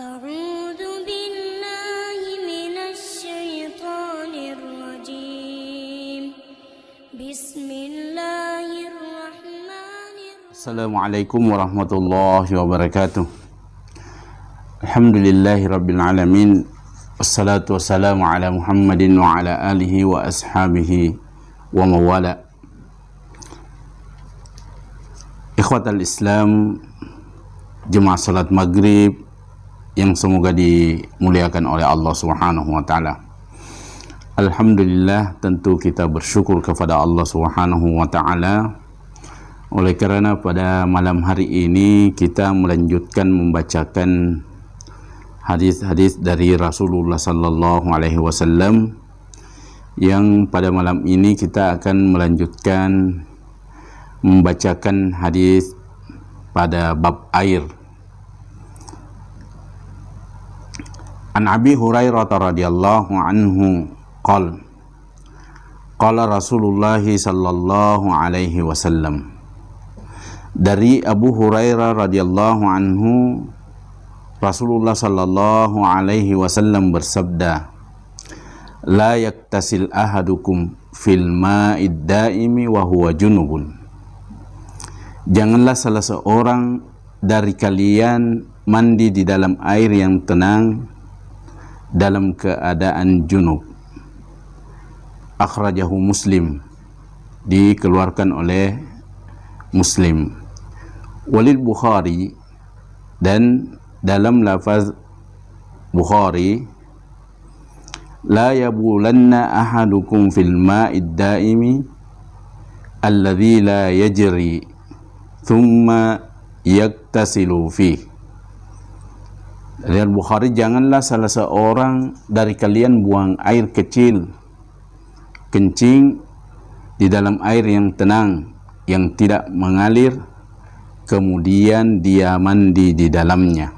أعوذ بالله من الشيطان الرجيم بسم الله الرحمن الرحيم Assalamualaikum warahmatullahi wabarakatuh. Alhamdulillahi rabbil alamin. Wassalatu wassalamu ala Muhammadin wa ala alihi wa ashabihi wa mawala. Ikhwatal Islam, jemaah salat maghrib yang semoga dimuliakan oleh Allah Subhanahu wa taala. Alhamdulillah, tentu kita bersyukur kepada Allah Subhanahu wa taala oleh karena pada malam hari ini kita melanjutkan membacakan hadis-hadis dari Rasulullah sallallahu alaihi wasallam, yang pada malam ini kita akan melanjutkan membacakan hadis pada bab air. An Abi Hurairah radhiyallahu anhu qala Rasulullah sallallahu alaihi wasallam. Dari Abu Hurairah radhiyallahu anhu, Rasulullah sallallahu alaihi wasallam bersabda, la yaktasil ahadukum fil ma'id daimi wa huwa junubun. Janganlah salah seorang dari kalian mandi di dalam air yang tenang dalam keadaan junub. Akhrajahu Muslim, dikeluarkan oleh Muslim. Walil Bukhari, dan dalam lafaz Bukhari, la yabulanna ahadukum fil ma'id daimi alladhi la yajri thumma yaktasilu fih. Dari Al-Bukhari, janganlah salah seorang dari kalian buang air kecil, kencing di dalam air yang tenang, yang tidak mengalir, kemudian dia mandi di dalamnya.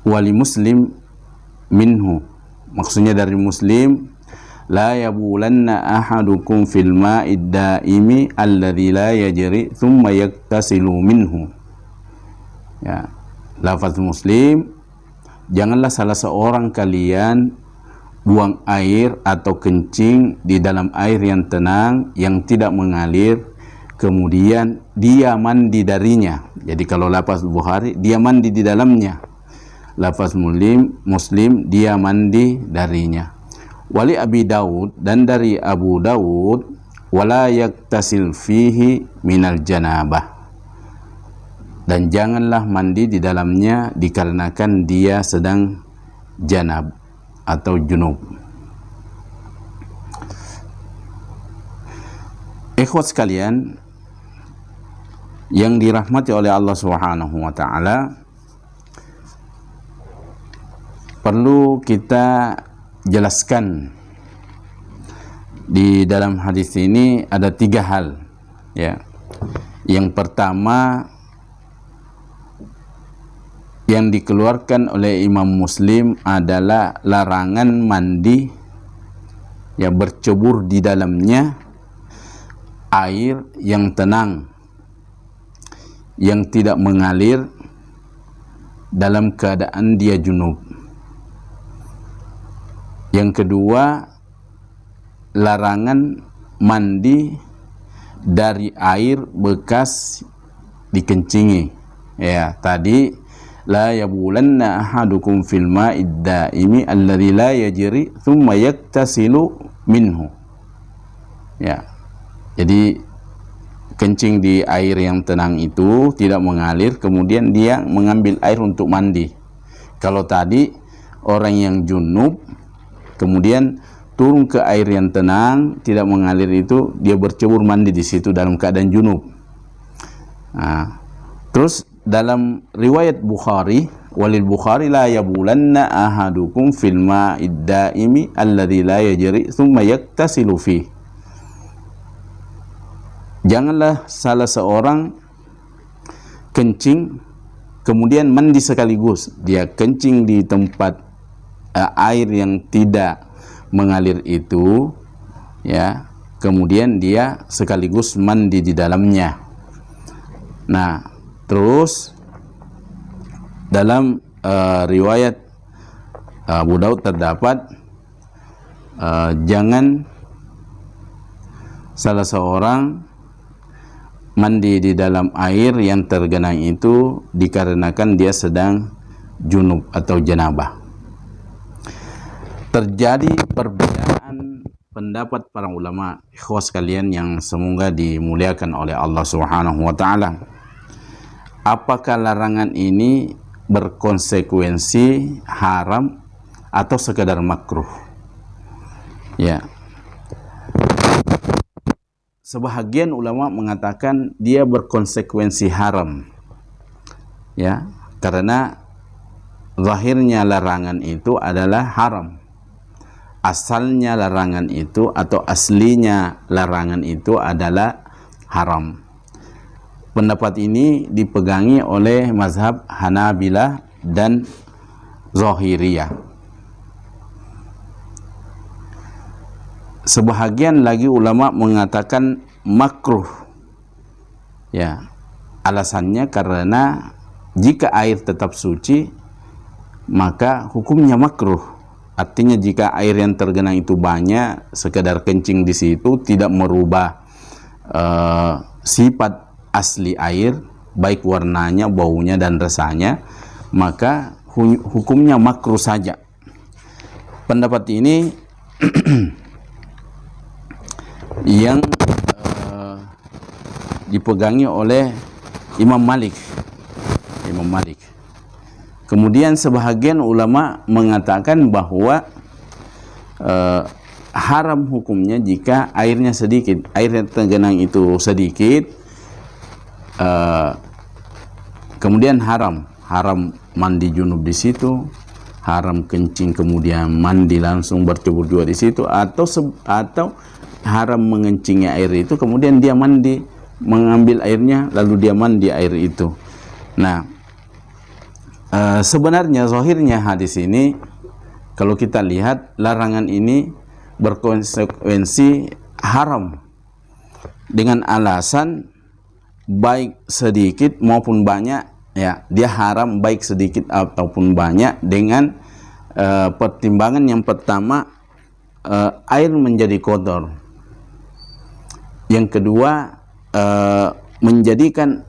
Wali Muslim minhu, maksudnya dari Muslim, la yabulanna ahadukum fil ma'id daimi alladhi la yajri thumma yaktasilu minhu. Ya, lafaz Muslim, janganlah salah seorang kalian buang air atau kencing di dalam air yang tenang, yang tidak mengalir, kemudian dia mandi darinya. Jadi kalau lafaz Bukhari, dia mandi di dalamnya. Lafaz Muslim, dia mandi darinya. Wali Abi Daud, dan dari Abu Daud, wala yaktasil fihi minal janabah, dan janganlah mandi di dalamnya dikarenakan dia sedang janab atau junub. Ikhwat sekalian yang dirahmati oleh Allah Subhanahu wa taala, perlu kita jelaskan di dalam hadis ini ada 3 hal, ya. Yang pertama, yang dikeluarkan oleh Imam Muslim adalah larangan mandi, ya, bercebur di dalamnya air yang tenang, yang tidak mengalir dalam keadaan dia junub. Yang kedua, larangan mandi dari air bekas dikencingi. Ya, tadi la yabulanna ahadukum fil ma'id daimi alladhi la yajri thumma yaktasilu minhu. Ya. Jadi kencing di air yang tenang itu tidak mengalir, kemudian dia mengambil air untuk mandi. Kalau tadi orang yang junub kemudian turun ke air yang tenang tidak mengalir itu, dia bercebur mandi di situ dalam keadaan junub. Nah, terus dalam riwayat Bukhari, walil Bukhari, la yabulanna ahadukum fil ma'id daimi alladhi la yajri thumma yaktasilu fi. Janganlah salah seorang kencing kemudian mandi sekaligus. Dia kencing di tempat air yang tidak mengalir itu, ya, kemudian dia sekaligus mandi di dalamnya. Nah, terus dalam riwayat Abu Daud terdapat jangan salah seorang mandi di dalam air yang tergenang itu dikarenakan dia sedang junub atau janabah. Terjadi perbedaan pendapat para ulama, ikhwas kalian yang semoga dimuliakan oleh Allah Subhanahu wa taala. Apakah larangan ini berkonsekuensi haram atau sekadar makruh? Ya. Sebahagian ulama mengatakan dia berkonsekuensi haram. Ya, karena zahirnya larangan itu adalah haram. Asalnya larangan itu atau aslinya larangan itu adalah haram. Pendapat ini dipegangi oleh mazhab Hanabilah dan Zahiriyah. Sebahagian lagi ulama mengatakan makruh. Ya, alasannya karena jika air tetap suci maka hukumnya makruh. Artinya jika air yang tergenang itu banyak, sekedar kencing di situ tidak merubah sifat asli air, baik warnanya, baunya dan rasanya, maka hukumnya makruh saja. Pendapat ini yang dipegangi oleh Imam Malik. Kemudian sebahagian ulama mengatakan bahwa haram hukumnya jika airnya sedikit, air yang tergenang itu sedikit, kemudian haram mandi junub di situ, haram kencing kemudian mandi langsung bercebur juga di situ, atau haram mengencingi air itu kemudian dia mandi, mengambil airnya lalu dia mandi air itu. Nah, sebenarnya zahirnya hadis ini kalau kita lihat larangan ini berkonsekuensi haram dengan alasan baik sedikit maupun banyak, ya, dia haram baik sedikit ataupun banyak dengan pertimbangan yang pertama, air menjadi kotor. Yang kedua, menjadikan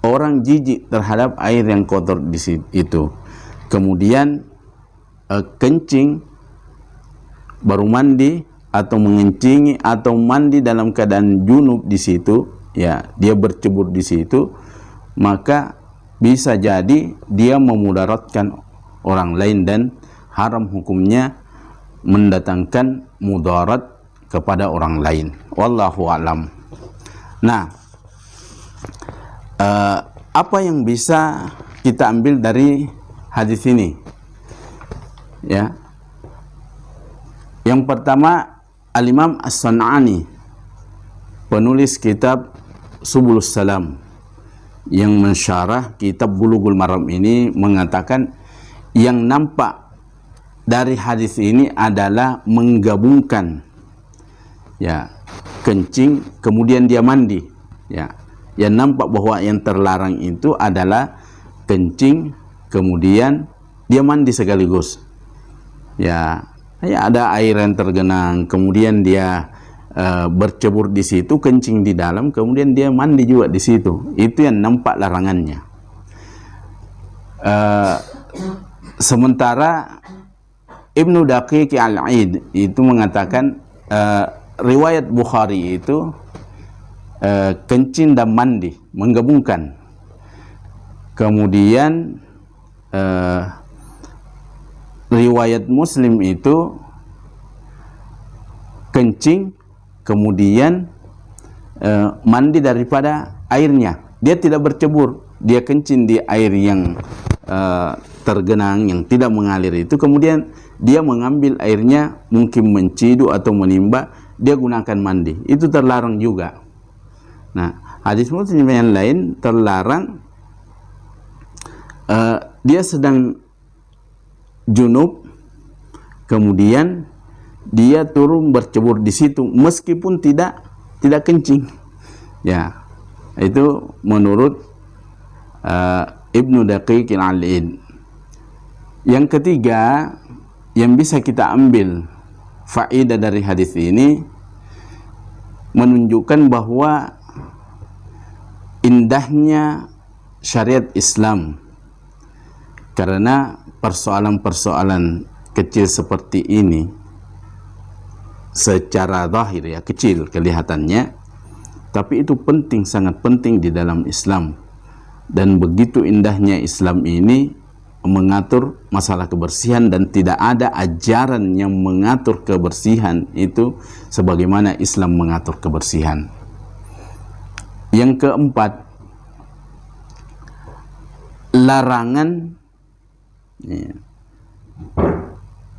orang jijik terhadap air yang kotor di situ itu. Kemudian kencing baru mandi atau mengencingi atau mandi dalam keadaan junub di situ, ya, dia bercebur di situ, maka bisa jadi dia memudaratkan orang lain dan haram hukumnya mendatangkan mudarat kepada orang lain. Wallahu a'lam. Nah, apa yang bisa kita ambil dari hadis ini? Ya, yang pertama, Al-Imam As-San'ani, penulis kitab Subulus Salam, yang mensyarah kitab Bulughul Maram ini, mengatakan yang nampak dari hadis ini adalah menggabungkan, ya, kencing kemudian dia mandi, ya. Yang nampak bahwa yang terlarang itu adalah kencing kemudian dia mandi sekaligus, ya. Ya, ada air yang tergenang kemudian dia bercebur di situ, kencing di dalam, kemudian dia mandi juga di situ. Itu yang nampak larangannya. Sementara Ibnu Daqiq Al-Aid itu mengatakan riwayat Bukhari itu kencing dan mandi menggabungkan. Kemudian riwayat Muslim itu kencing kemudian mandi daripada airnya. Dia tidak bercebur, dia kencing di air yang tergenang yang tidak mengalir itu, kemudian dia mengambil airnya, mungkin menciduk atau menimba, dia gunakan mandi. Itu terlarang juga. Nah, hadis Muslim yang lain terlarang dia sedang junub kemudian dia turun bercebur di situ meskipun tidak kencing, ya. Itu menurut Ibnu Daqiq Al-Aid. Yang ketiga yang bisa kita ambil faedah dari hadis ini, menunjukkan bahwa indahnya syariat Islam, karena persoalan-persoalan kecil seperti ini secara zahir ya kecil kelihatannya, tapi itu penting, sangat penting di dalam Islam. Dan begitu indahnya Islam ini mengatur masalah kebersihan, dan tidak ada ajaran yang mengatur kebersihan itu sebagaimana Islam mengatur kebersihan. Yang keempat, larangan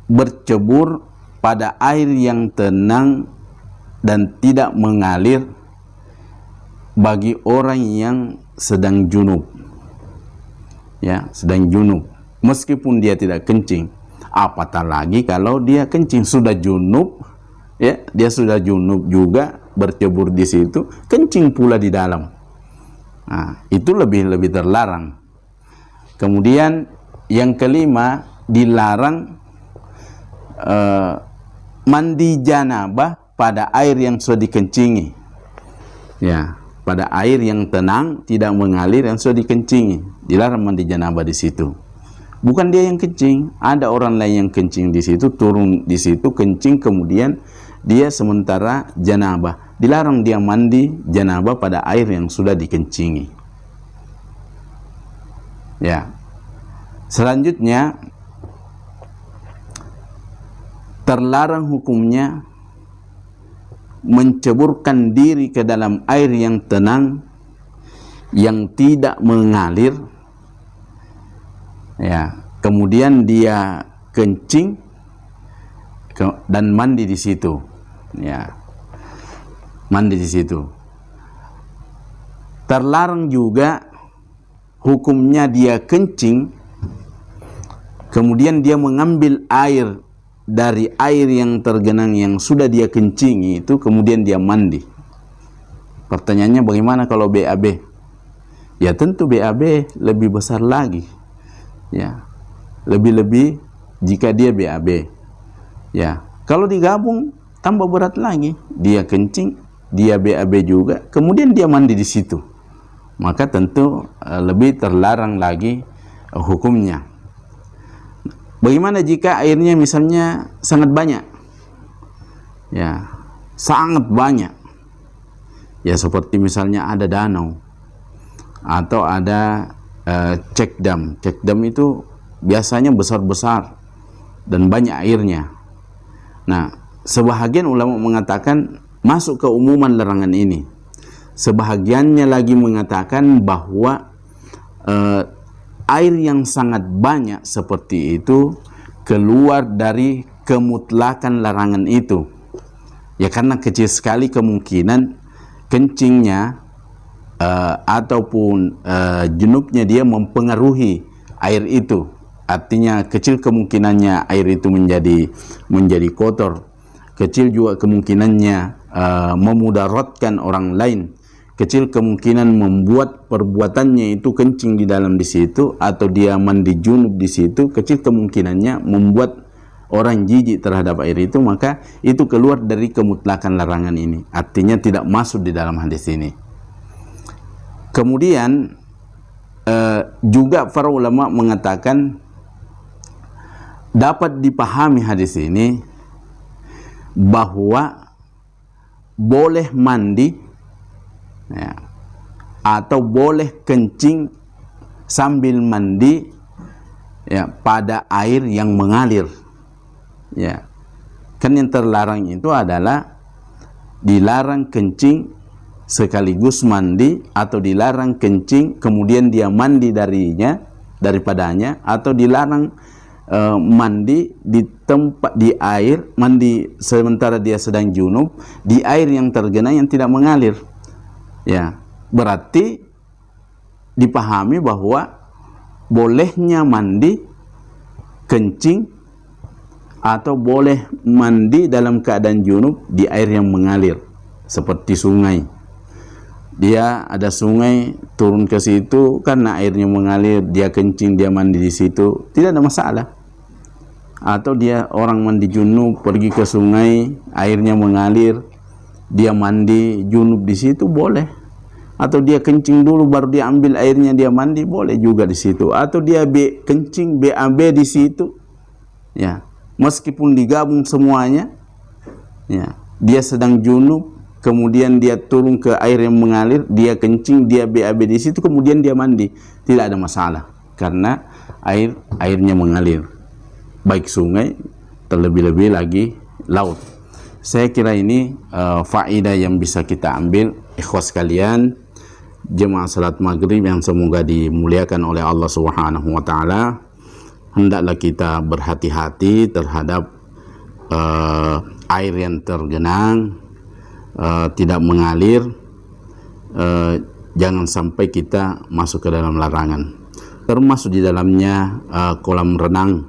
bercebur pada air yang tenang dan tidak mengalir bagi orang yang sedang junub, ya, sedang junub, meskipun dia tidak kencing. Apatah lagi kalau dia kencing, sudah junub, ya, dia sudah junub juga, bercebur di situ, kencing pula di dalam. Nah, itu lebih terlarang. Kemudian yang kelima, dilarang mandi janabah pada air yang sudah dikencingi, ya, pada air yang tenang tidak mengalir yang sudah dikencingi, dilarang mandi janabah di situ. Bukan dia yang kencing, ada orang lain yang kencing di situ, turun di situ kencing, kemudian dia sementara janabah, dilarang dia mandi janabah pada air yang sudah dikencingi. Ya. Selanjutnya, terlarang hukumnya menceburkan diri ke dalam air yang tenang yang tidak mengalir, ya, kemudian dia kencing dan mandi di situ, ya, mandi di situ. Terlarang juga hukumnya dia kencing, kemudian dia mengambil air dari air yang tergenang yang sudah dia kencingi itu, kemudian dia mandi. Pertanyaannya, bagaimana kalau BAB? Ya tentu BAB lebih besar lagi, ya, lebih-lebih jika dia BAB. Ya, kalau digabung tambah berat lagi, dia kencing, dia BAB juga, kemudian dia mandi di situ, maka tentu lebih terlarang lagi hukumnya. Bagaimana jika airnya misalnya sangat banyak, ya, sangat banyak, ya, seperti misalnya ada danau atau ada cek dam. Cek dam itu biasanya besar-besar dan banyak airnya. Nah, sebahagian ulama mengatakan masuk ke umuman larangan ini. Sebahagiannya lagi mengatakan bahwa air yang sangat banyak seperti itu keluar dari kemutlakan larangan itu. Ya, karena kecil sekali kemungkinan kencingnya ataupun junubnya dia mempengaruhi air itu. Artinya kecil kemungkinannya air itu menjadi kotor. Kecil juga kemungkinannya memudaratkan orang lain. Kecil kemungkinan membuat perbuatannya itu kencing di dalam di situ, atau dia mandi junub di situ, kecil kemungkinannya membuat orang jijik terhadap air itu, maka itu keluar dari kemutlakan larangan ini. Artinya tidak masuk di dalam hadis ini. Kemudian juga para ulama mengatakan dapat dipahami hadis ini bahwa boleh mandi, ya, atau boleh kencing sambil mandi, ya, pada air yang mengalir, ya. Kan yang terlarang itu adalah dilarang kencing sekaligus mandi, atau dilarang kencing kemudian dia mandi daripadanya, atau dilarang mandi di tempat, di air, mandi sementara dia sedang junub di air yang tergenang yang tidak mengalir. Ya, berarti dipahami bahwa bolehnya mandi, kencing, atau boleh mandi dalam keadaan junub di air yang mengalir, seperti sungai. Dia ada sungai, turun ke situ karena airnya mengalir, dia kencing, dia mandi di situ, tidak ada masalah. Atau dia orang mandi junub pergi ke sungai, airnya mengalir, dia mandi junub di situ boleh. Atau dia kencing dulu baru dia ambil airnya dia mandi, boleh juga di situ. Atau dia kencing BAB di situ, ya, meskipun digabung semuanya, ya, dia sedang junub, kemudian dia turun ke air yang mengalir, dia kencing, dia BAB di situ, kemudian dia mandi, tidak ada masalah karena airnya mengalir, baik sungai, terlebih-lebih lagi laut. Saya kira ini faedah yang bisa kita ambil, ikhwas sekalian, jemaah salat maghrib yang semoga dimuliakan oleh Allah Subhanahu wa taala. Hendaklah kita berhati-hati terhadap air yang tergenang, tidak mengalir, jangan sampai kita masuk ke dalam larangan. Termasuk di dalamnya kolam renang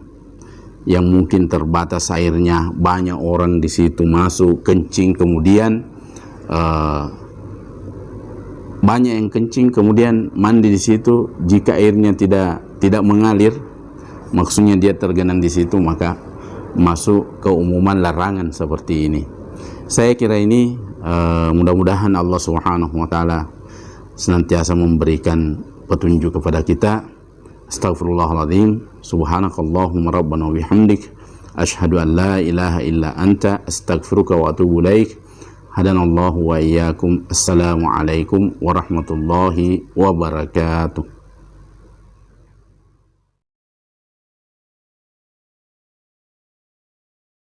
yang mungkin terbatas airnya, banyak orang di situ masuk kencing, kemudian banyak yang kencing kemudian mandi di situ. Jika airnya tidak mengalir, maksudnya dia tergenang di situ, maka masuk ke umuman larangan seperti ini. Saya kira ini mudah-mudahan Allah Subhanahu wa taala senantiasa memberikan petunjuk kepada kita. Astaghfirullahaladzim. Subhanakallahumma rabbana wa bihamdik, asyhadu an la ilaha illa anta, astaghfiruka wa atubu ilaik. Hadanallahu wa iyyakum. Assalamualaikum warahmatullahi wabarakatuh.